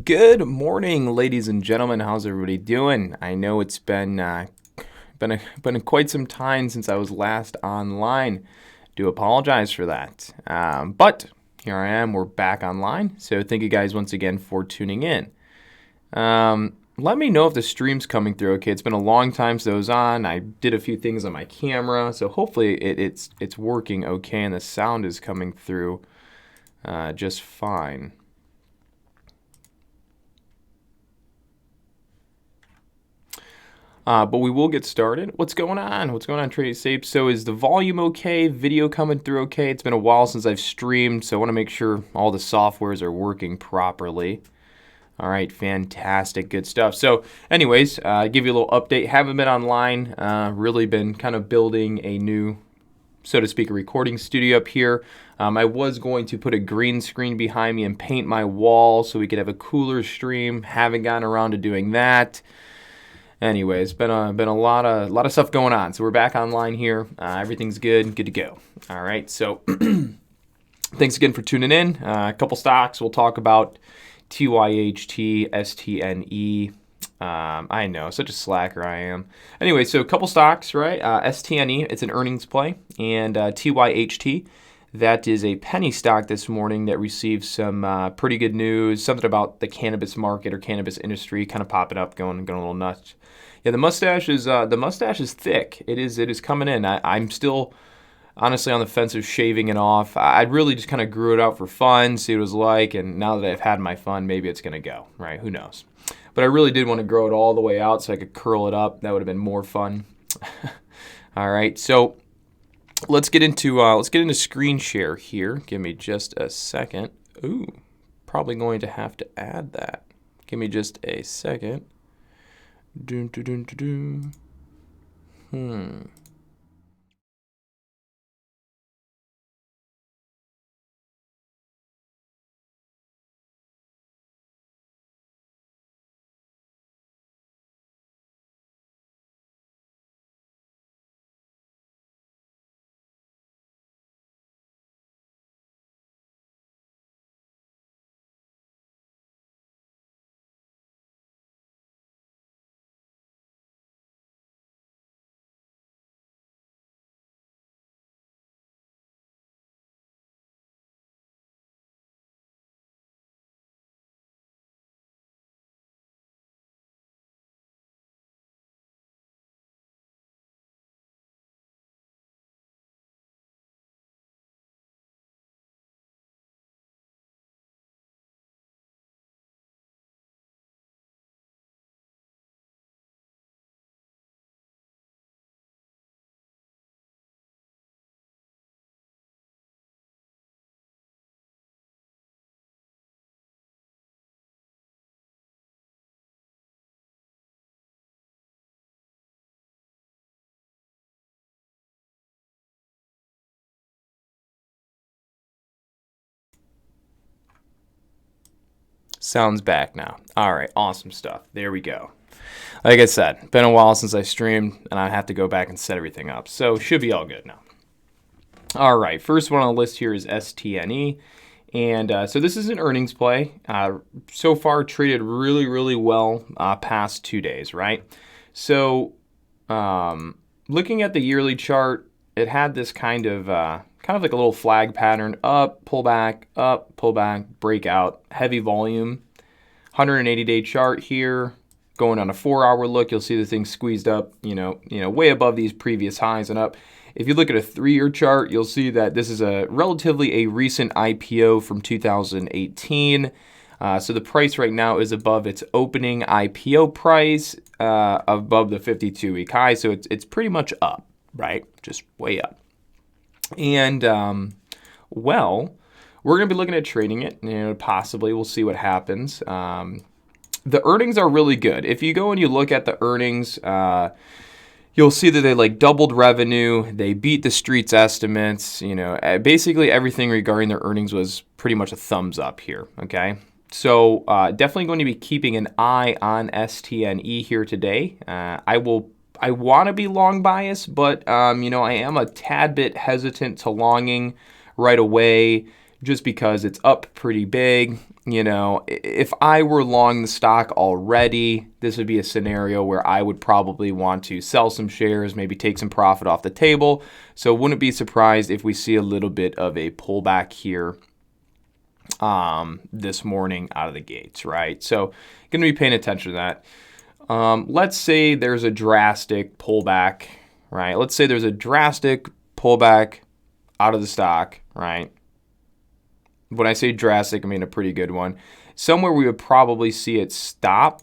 Good morning, ladies and gentlemen. How's everybody doing? I know it's been quite some time since I was last online. Do apologize for that, but here I am. We're back online. So thank you guys once again for tuning in. Let me know if the stream's coming through. Okay, it's been a long time since I was on. I did a few things on my camera, so hopefully it's working okay and the sound is coming through just fine. But we will get started. What's going on? What's going on, Trading Safe? So is the volume okay? Video coming through okay? It's been a while since I've streamed, so I want to make sure all the softwares are working properly. All right, fantastic, good stuff. So anyways, give you a little update. Haven't been online, really been kind of building a new, so to speak, a recording studio up here. I was going to put a green screen behind me and paint my wall so we could have a cooler stream. Haven't gotten around to doing that. Anyways, been a lot of stuff going on. So we're back online here. Everything's good to go. All right. So thanks again for tuning in. A couple stocks. We'll talk about TYHT, STNE. I know, such a slacker I am. Anyway, so a couple stocks, right? STNE, it's an earnings play, and TYHT. That is a penny stock this morning that received some pretty good news, something about the cannabis market or cannabis industry kind of popping up, going a little nuts. Yeah, the mustache is thick. It is coming in. I'm still honestly on the fence of shaving it off. I really just kind of grew it out for fun, see what it was like, and now that I've had my fun, maybe it's gonna go, right? Who knows? But I really did want to grow it all the way out so I could curl it up. That would have been more fun. All right, so let's get into screen share here. Give me just a second. Ooh, probably going to have to add that. Give me just a second. Sounds back now. All right, awesome stuff. There we go. Like I said, been a while since I streamed, and I have to go back and set everything up. So should be all good now. All right, first one on the list here is STNE. And so this is an earnings play. So far traded really well past 2 days, right? So looking at the yearly chart, it had this kind of like a little flag pattern, up, pull back, breakout, heavy volume. 180-day chart here, going on a 4-hour look, you'll see the thing squeezed up, way above these previous highs and up. If you look at a 3-year chart, you'll see that this is relatively a recent IPO from 2018. So the price right now is above its opening IPO price, above the 52-week high. So it's pretty much up, right? Just way up. And, we're going to be looking at trading it, possibly. We'll see what happens. The earnings are really good. If you go and you look at the earnings, you'll see that they doubled revenue. They beat the street's estimates. Basically everything regarding their earnings was pretty much a thumbs up here, okay? So definitely going to be keeping an eye on STNE here today. I want to be long biased, but I am a tad bit hesitant to longing right away just because it's up pretty big. if I were long the stock already, this would be a scenario where I would probably want to sell some shares, maybe take some profit off the table. So wouldn't be surprised if we see a little bit of a pullback here this morning out of the gates, right? So going to be paying attention to that. Let's say there's a drastic pullback, right? Let's say there's a drastic pullback out of the stock, right? When I say drastic, I mean a pretty good one. Somewhere we would probably see it stop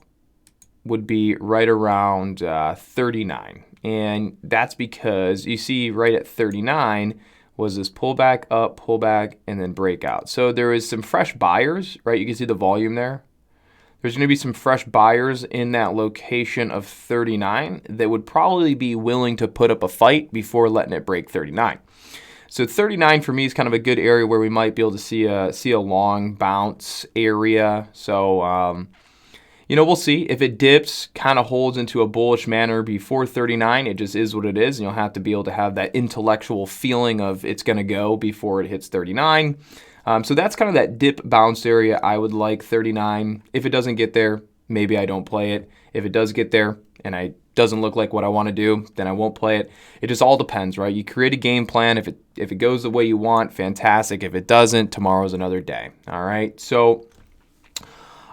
would be right around 39. And that's because you see right at 39 was this pullback up, pullback, and then breakout. So there is some fresh buyers, right? You can see the volume there. There's going to be some fresh buyers in that location of 39 that would probably be willing to put up a fight before letting it break 39. So 39 for me is kind of a good area where we might be able to see a long bounce area. So, we'll see. If it dips, kind of holds into a bullish manner before 39, it just is what it is. And you'll have to be able to have that intellectual feeling of it's going to go before it hits 39. So that's kind of that dip bounce area. I would like 39. If it doesn't get there, maybe I don't play it. If it does get there and it doesn't look like what I want to do, then I won't play it. It just all depends, right? You create a game plan. If it goes the way you want, fantastic. If it doesn't, tomorrow's another day. All right. So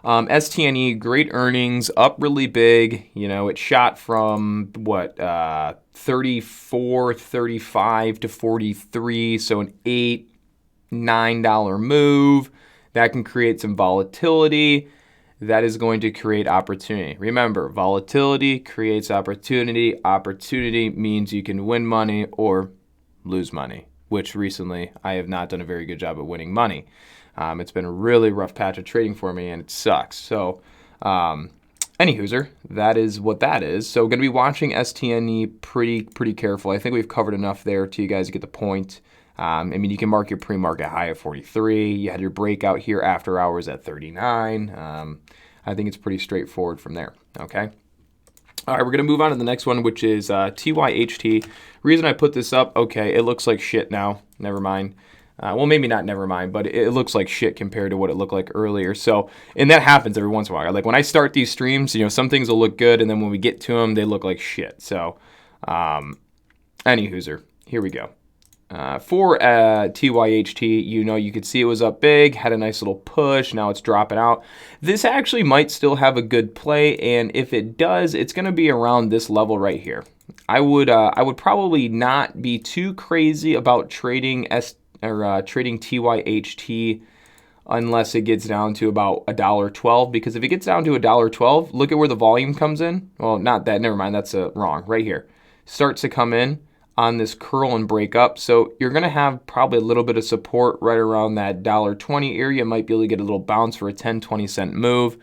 STNE, great earnings, up really big. It shot from 34, 35 to 43. So an $8-9 move. That can create some volatility. That is going to create opportunity. Remember, volatility creates opportunity. Opportunity means you can win money or lose money, which recently I have not done a very good job at winning money. It's been a really rough patch of trading for me, and it sucks. So, anywhooser, that is what that is. So, going to be watching STNE pretty careful. I think we've covered enough there to you guys to get the point. You can mark your pre-market high at 43. You had your breakout here after hours at 39. I think it's pretty straightforward from there, okay? All right, we're going to move on to the next one, which is TYHT. Reason I put this up, okay, it looks like shit now. Never mind. Well, maybe not never mind, but it looks like shit compared to what it looked like earlier. So, and that happens every once in a while. Like when I start these streams, some things will look good, and then when we get to them, they look like shit. So, anywhooser, here we go. For TYHT, you could see it was up big, had a nice little push. Now it's dropping out. This actually might still have a good play, and if it does, it's going to be around this level right here. I would probably not be too crazy about trading TYHT unless it gets down to about $1.12. Because if it gets down to $1.12, look at where the volume comes in. Well, not that. Never mind. That's wrong. Right here, starts to come in on this curl and break up. So you're going to have probably a little bit of support right around that $1.20 area. You might be able to get a little bounce for a 10-20 cent move.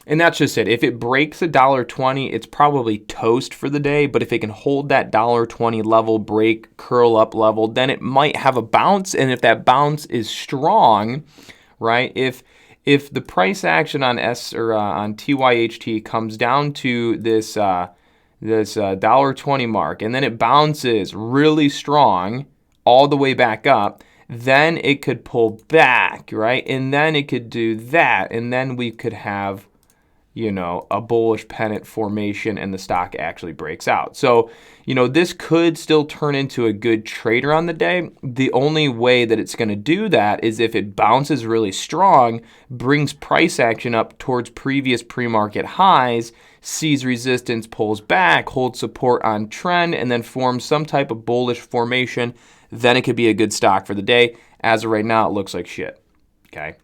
And that's just it. If it breaks $1.20, it's probably toast for the day. But if it can hold that $1.20 level, break, curl up level, then it might have a bounce. And if that bounce is strong, right? If the price action on on TYHT comes down to this $1.20 mark, and then it bounces really strong all the way back up, then it could pull back, right? And then it could do that, and then we could have, a bullish pennant formation, and the stock actually breaks out. So, this could still turn into a good trader on the day. The only way that it's going to do that is if it bounces really strong, brings price action up towards previous pre-market highs, sees resistance, pulls back, holds support on trend, and then forms some type of bullish formation. Then it could be a good stock for the day. As of right now, it looks like shit. Okay.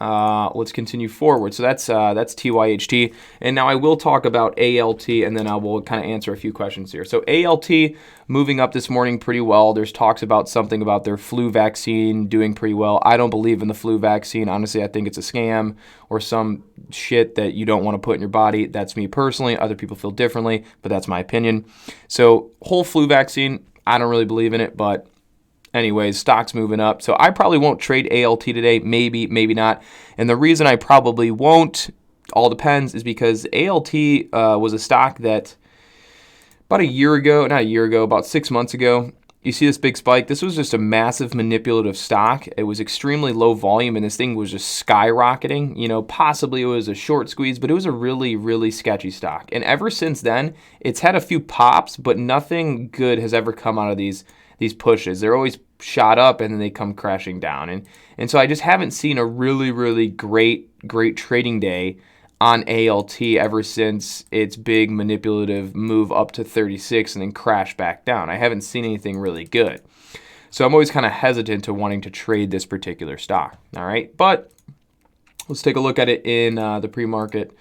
Let's continue forward. So that's TYHT. And now I will talk about ALT, and then I will kind of answer a few questions here. So ALT moving up this morning pretty well. There's talks about something about their flu vaccine doing pretty well. I don't believe in the flu vaccine. Honestly, I think it's a scam or some shit that you don't want to put in your body. That's me personally. Other people feel differently, but that's my opinion. So whole flu vaccine, I don't really believe in it, but anyways, stock's moving up. So I probably won't trade ALT today. Maybe, maybe not. And the reason I probably won't, all depends, is because ALT was a stock that about 6 months ago, You see this big spike? This was just a massive manipulative stock. It was extremely low volume, and this thing was just skyrocketing. You know, possibly it was a short squeeze, but it was a really, really sketchy stock. And ever since then, it's had a few pops, but nothing good has ever come out of these pushes. They're always shot up, and then they come crashing down. And so I just haven't seen a really, really great trading day on ALT ever since its big manipulative move up to 36 and then crash back down. I haven't seen anything really good. So I'm always kind of hesitant to wanting to trade this particular stock. All right, but let's take a look at it in the pre-market.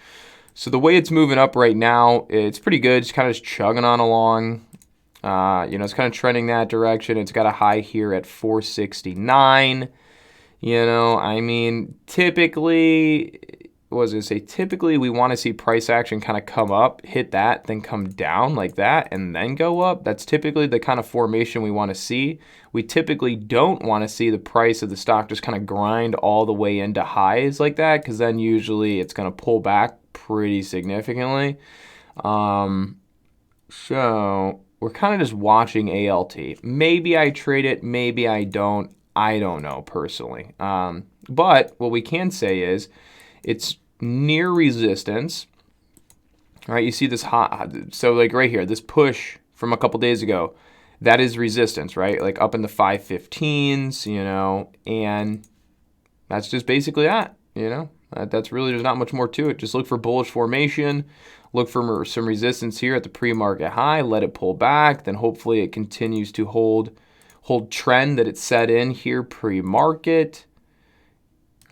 So the way it's moving up right now, it's pretty good. It's kind of just chugging on along. You know, it's kind of trending that direction. It's got a high here at 469. You know, I mean, typically we want to see price action kind of come up, hit that, then come down like that, and then go up. That's typically the kind of formation we want to see. We typically don't want to see the price of the stock just kind of grind all the way into highs like that, because then usually it's going to pull back pretty significantly. So we're kind of just watching ALT. Maybe I trade it, maybe I don't. I don't know personally. But what we can say is it's near resistance. All right, you see this hot, so like right here, this push from a couple days ago, that is resistance, right? Like up in the 515s, you know, and that's just basically that, you know. That's really, there's not much more to it. Just look for bullish formation, look for some resistance here at the pre-market high, let it pull back, then hopefully it continues to hold trend that it's set in here pre-market.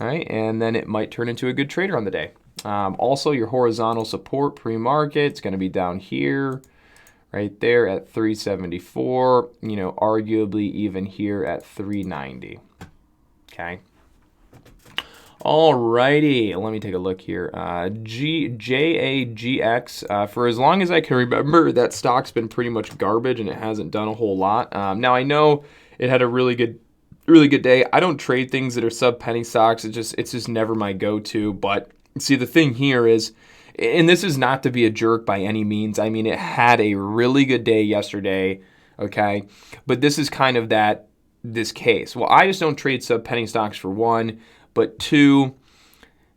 All right, and then it might turn into a good trader on the day. Also, your horizontal support pre-market, it's going to be down here, right there at 374, you know, arguably even here at 390. Okay. All righty, let me take a look here. JAGX, for as long as I can remember, that stock's been pretty much garbage and it hasn't done a whole lot. Now, I know it had a really good day. I don't trade things that are sub-penny stocks. It's just never my go-to. But see, the thing here is, and this is not to be a jerk by any means. I mean, it had a really good day yesterday, okay? But this is kind of this case. Well, I just don't trade sub-penny stocks for one, but two,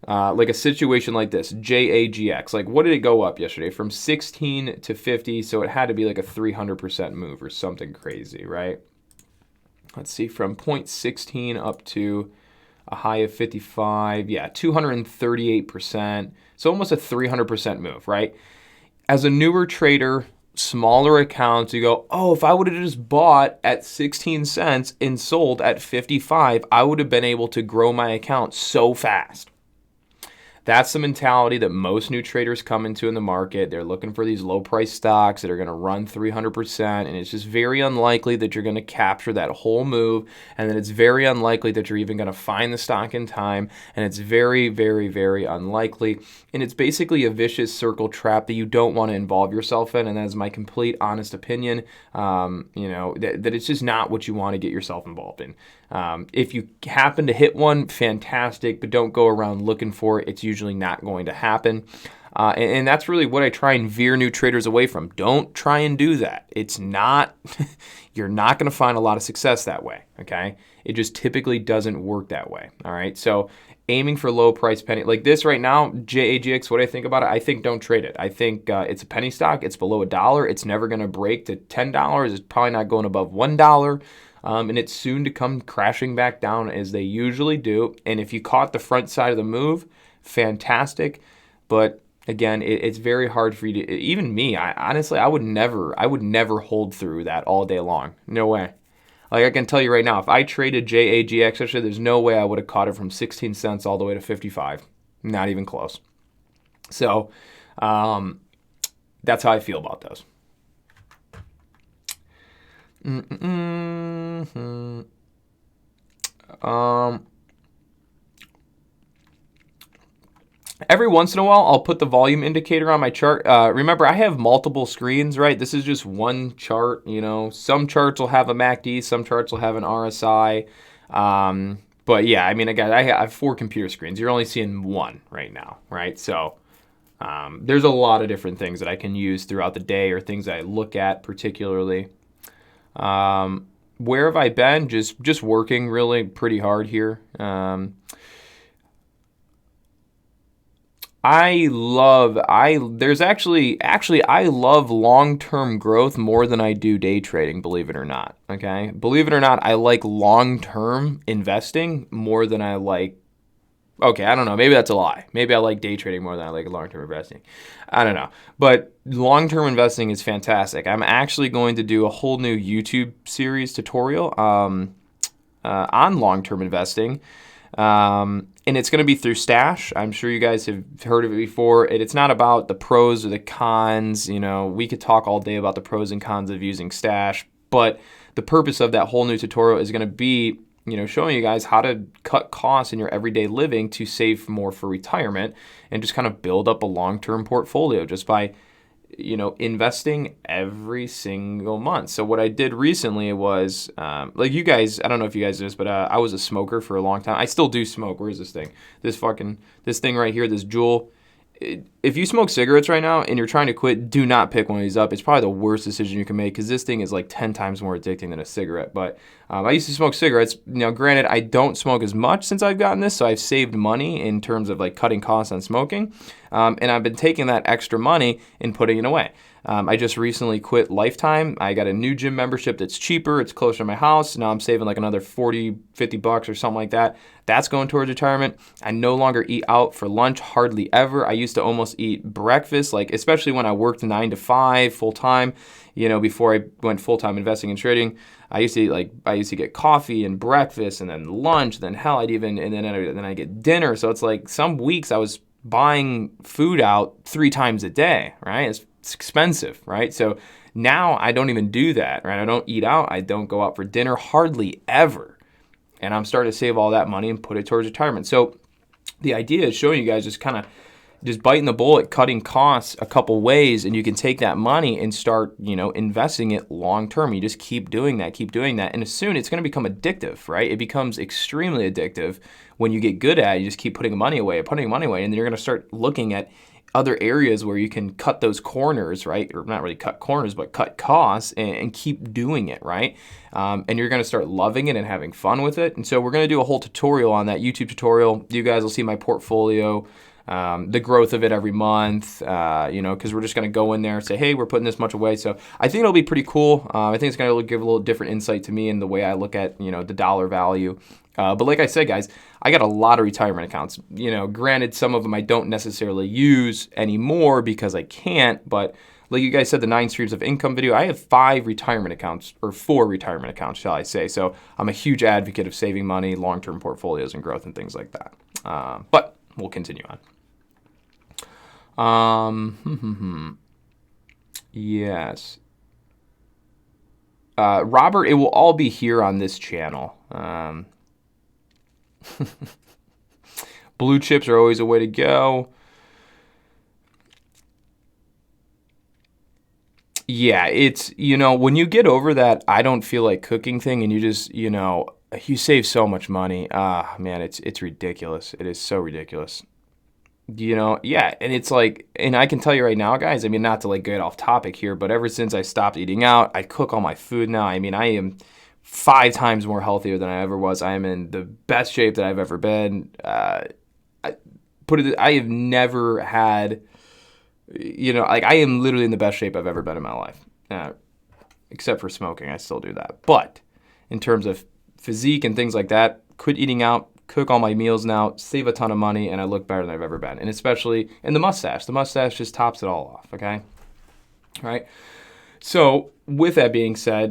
like a situation like this, JAGX. Like, what did it go up yesterday? From 16 to 50, so it had to be like a 300% move or something crazy, right? Let's see, from 0.16 up to a high of 55. Yeah, 238%. So almost a 300% move, right? As a newer trader, smaller accounts, you go, oh, if I would have just bought at 16 cents and sold at 55, I would have been able to grow my account so fast. That's the mentality that most new traders come into in the market. They're looking for these low price stocks that are going to run 300%, and it's just very unlikely that you're going to capture that whole move, and then it's very unlikely that you're even going to find the stock in time, and it's very, very, very unlikely. And it's basically a vicious circle trap that you don't want to involve yourself in, and that is my complete honest opinion. You know, that it's just not what you want to get yourself involved in. If you happen to hit one, fantastic, but don't go around looking for it. It's usually not going to happen. And that's really what I try and veer new traders away from. Don't try and do that. It's not, you're not going to find a lot of success that way, okay? It just typically doesn't work that way, all right? So aiming for low price penny, like this right now, JAGX, what do I think about it? I think don't trade it. I think it's a penny stock. It's below $1. It's never going to break to $10. It's probably not going above $1. And it's soon to come crashing back down as they usually do. And if you caught the front side of the move, fantastic. But again, it's very hard for you to, even me, I would never hold through that all day long. No way. Like I can tell you right now, if I traded JAGX, actually, there's no way I would have caught it from 16 cents all the way to 55. Not even close. So that's how I feel about those. Every once in a while, I'll put the volume indicator on my chart. Remember, I have multiple screens, right? This is just one chart, you know. Some charts will have a MACD, some charts will have an RSI. But yeah, I mean, again, I have 4 computer screens. You're only seeing one right now, right? So there's a lot of different things that I can use throughout the day or things that I look at particularly. Where have I been? Just working really pretty hard here. I love I love long-term growth more than I do day trading, believe it or not. Okay? Believe it or not, I like long-term investing more than I like. Okay, I don't know. Maybe that's a lie. Maybe I like day trading more than I like long-term investing. I don't know. But long-term investing is fantastic. I'm actually going to do a whole new YouTube series tutorial on long-term investing. And it's going to be through Stash. I'm sure you guys have heard of it before. It's not about the pros or the cons. You know, we could talk all day about the pros and cons of using Stash, but the purpose of that whole new tutorial is going to be, you know, showing you guys how to cut costs in your everyday living to save more for retirement and just kind of build up a long-term portfolio just by, you know, investing every single month. So what I did recently was, like you guys, I don't know if you guys know this, but I was a smoker for a long time. I still do smoke. Where's this thing? This thing right here, this Juul. If you smoke cigarettes right now and you're trying to quit, do not pick one of these up. It's probably the worst decision you can make because this thing is like 10 times more addicting than a cigarette. But I used to smoke cigarettes. Now, granted, I don't smoke as much since I've gotten this, so I've saved money in terms of like cutting costs on smoking. And I've been taking that extra money and putting it away. I just recently quit Lifetime. I got a new gym membership that's cheaper. It's closer to my house. Now I'm saving like another 40, 50 bucks or something like that. That's going towards retirement. I no longer eat out for lunch, hardly ever. I used to almost eat breakfast, like especially when I worked 9 to 5 full time, you know, before I went full time investing and trading. I used to get coffee and breakfast and then lunch, and then hell, and then I get dinner. So it's like some weeks I was buying food out 3 times a day, right? It's expensive, right? So now I don't even do that, right? I don't eat out. I don't go out for dinner hardly ever. And I'm starting to save all that money and put it towards retirement. So the idea is showing you guys just biting the bullet, cutting costs a couple ways, and you can take that money and start, you know, investing it long term. You just keep doing that. And soon it's going to become addictive, right? It becomes extremely addictive when you get good at it. You just keep putting money away, and then you're going to start looking at other areas where you can cut those corners, right? Or not really cut corners, but cut costs and keep doing it, right? And you're going to start loving it and having fun with it. And so we're going to do a whole tutorial on that YouTube tutorial. You guys will see my portfolio, the growth of it every month, you know, because we're just going to go in there and say, hey, we're putting this much away. So I think it'll be pretty cool. I think it's going to give a little different insight to me in the way I look at, you know, the dollar value. But like I said, guys, I got a lot of retirement accounts. You know, granted, some of them I don't necessarily use anymore because I can't. But like you guys said, the 9 streams of income video, I have 4 retirement accounts, shall I say. So I'm a huge advocate of saving money, long-term portfolios, and growth and things like that. But we'll continue on. Yes. Robert, it will all be here on this channel. Blue chips are always a way to go. Yeah, it's, you know, when you get over that I don't feel like cooking thing and you just, you know, you save so much money. Man, it's ridiculous. It is so ridiculous. You know, yeah, and it's like, and I can tell you right now, guys, I mean, not to like get off topic here, but ever since I stopped eating out, I cook all my food now. I mean, I am 5 times more healthier than I ever was. I am in the best shape that I've ever been. I have never had, you know, like I am literally in the best shape I've ever been in my life, except for smoking. I still do that. But in terms of physique and things like that, quit eating out, cook all my meals now, save a ton of money, and I look better than I've ever been. And especially in the mustache. The mustache just tops it all off, okay? All right? So with that being said,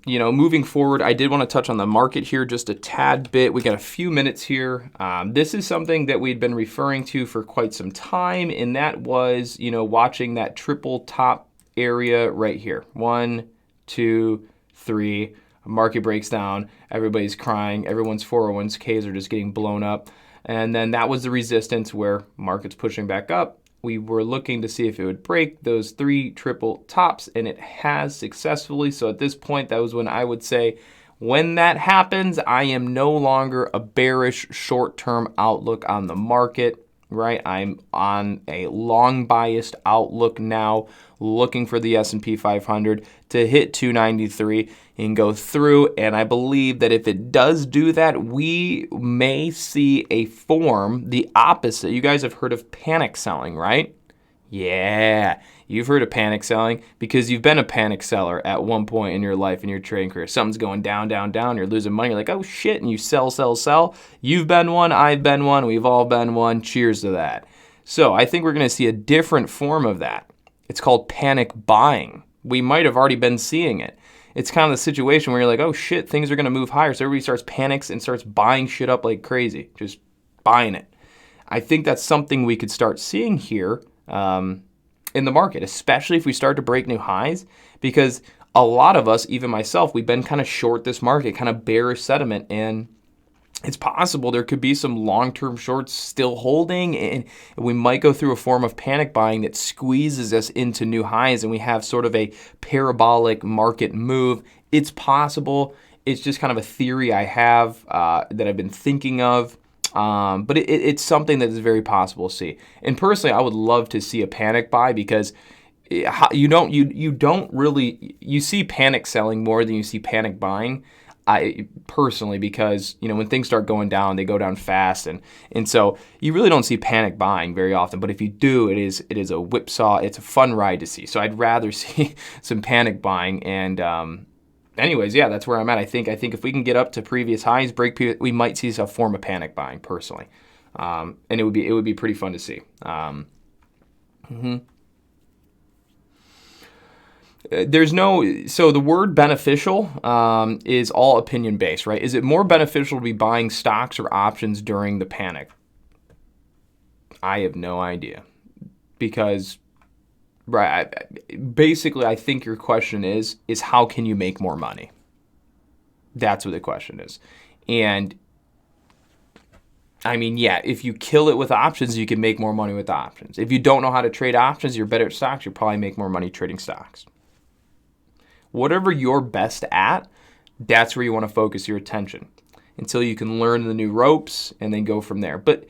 you know, moving forward, I did want to touch on the market here just a tad bit. We got a few minutes here. This is something that we'd been referring to for quite some time, and that was, you know, watching that triple top area right here. 1, 2, 3. Market breaks down. Everybody's crying. Everyone's 401ks are just getting blown up. And then that was the resistance where market's pushing back up. We were looking to see if it would break those 3 triple tops, and it has successfully. So at this point, that was when I would say, when that happens, I am no longer a bearish short-term outlook on the market. right? I'm on a long biased outlook now, looking for the S&P 500 to hit 293 and go through. And I believe that if it does do that, we may see a form the opposite. You guys have heard of panic selling, right? Yeah, you've heard of panic selling because you've been a panic seller at one point in your life, in your trading career. Something's going down, down, down. You're losing money. You're like, oh shit, and you sell, sell, sell. You've been one. I've been one. We've all been one. Cheers to that. So I think we're going to see a different form of that. It's called panic buying. We might have already been seeing it. It's kind of the situation where you're like, oh shit, things are going to move higher. So everybody starts panics and starts buying shit up like crazy, just buying it. I think that's something we could start seeing here in the market, especially if we start to break new highs, because a lot of us, even myself, we've been kind of short this market, kind of bearish sentiment, and it's possible there could be some long-term shorts still holding, and we might go through a form of panic buying that squeezes us into new highs, and we have sort of a parabolic market move. It's possible. It's just kind of a theory I have that I've been thinking of. But it's something that is very possible to see. And personally, I would love to see a panic buy because you don't really see panic selling more than you see panic buying. I personally, because when things start going down, they go down fast, and so you really don't see panic buying very often. But if you do, it is a whipsaw. It's a fun ride to see. So I'd rather see some panic buying and. Anyways, yeah, that's where I'm at. I think if we can get up to previous highs, we might see a form of panic buying personally, and it would be pretty fun to see. So the word beneficial is all opinion based, right? Is it more beneficial to be buying stocks or options during the panic? I have no idea, because. Right. Basically, I think your question is how can you make more money? That's what the question is. And I mean, yeah, if you kill it with options, you can make more money with options. If you don't know how to trade options, you're better at stocks, you'll probably make more money trading stocks. Whatever you're best at, that's where you want to focus your attention until you can learn the new ropes and then go from there. But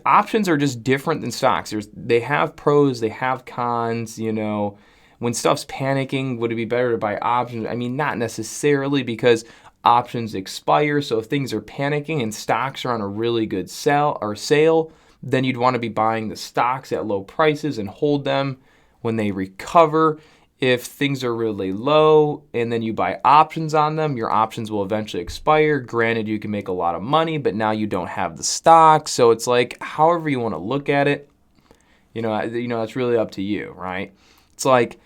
options are just different than stocks. They have pros, they have cons. When stuff's panicking, would it be better to buy options? I mean, not necessarily, because options expire. So if things are panicking and stocks are on a really good sale, then you'd want to be buying the stocks at low prices and hold them when they recover. If things are really low and then you buy options on them, your options will eventually expire. Granted, you can make a lot of money, but now you don't have the stock. So it's like, however you want to look at it, that's really up to you, right? It's like,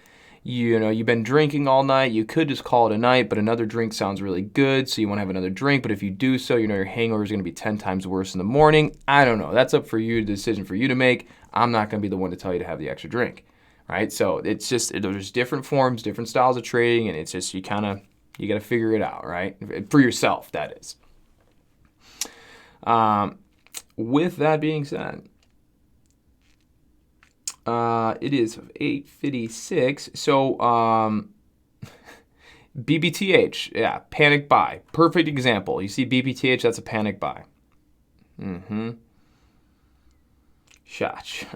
you've been drinking all night. You could just call it a night, but another drink sounds really good, so you want to have another drink. But if you do so, your hangover is going to be 10 times worse in the morning. I don't know. That's up for you, the decision for you to make. I'm not going to be the one to tell you to have the extra drink. Right, so it's just there's different forms, different styles of trading, and it's just you got to figure it out, right, for yourself. That is. With that being said, it is 8:56. So BBTH, yeah, panic buy, perfect example. You see BBTH, that's a panic buy. Shotch.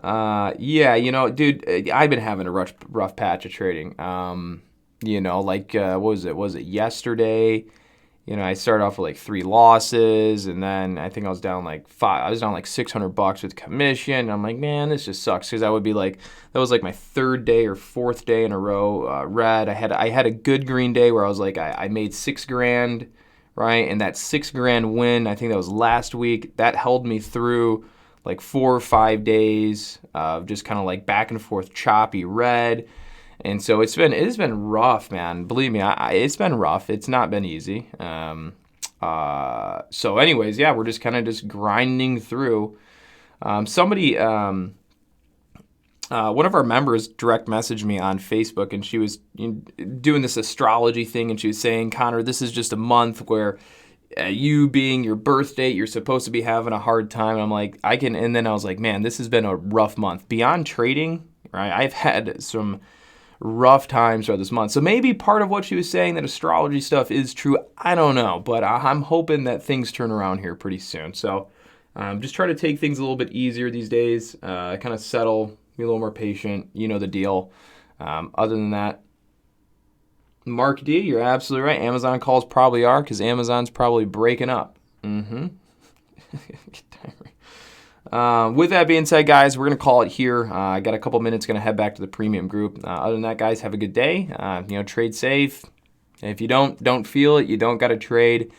Yeah, dude, I've been having a rough patch of trading. What was it? Was it yesterday? I started off with like 3 losses, and then I think I was down like 5. I was down like $600 with commission. And I'm like, man, this just sucks, because that was like my 3rd day or 4th day in a row red. I had a good green day where I was like, I made $6,000, right? And that $6,000 win, I think that was last week. That held me through like 4 or 5 days of just kind of like back and forth choppy red. And so it has been rough, man. Believe me, it's been rough. It's not been easy. So anyways, yeah, we're just kind of just grinding through. One of our members direct messaged me on Facebook, and she was doing this astrology thing, and she was saying, Connor, this is just a month where you being your birth date, you're supposed to be having a hard time. And I'm like, and then I was like, man, this has been a rough month. Beyond trading, right? I've had some rough times throughout this month. So maybe part of what she was saying, that astrology stuff is true, I don't know. But I'm hoping that things turn around here pretty soon. So just try to take things a little bit easier these days, kind of settle, be a little more patient. You know the deal. Other than that, Mark D, you're absolutely right. Amazon calls probably are, because Amazon's probably breaking up. With that being said, guys, we're going to call it here. I got a couple minutes, going to head back to the premium group. Other than that, guys, have a good day. Trade safe. If you don't feel it, you don't got to trade.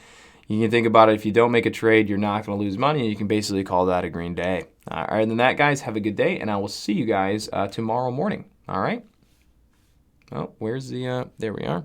You can think about it. If you don't make a trade, you're not going to lose money. You can basically call that a green day. Other than that, guys, have a good day, and I will see you guys tomorrow morning. All right? Oh, where's the, there we are.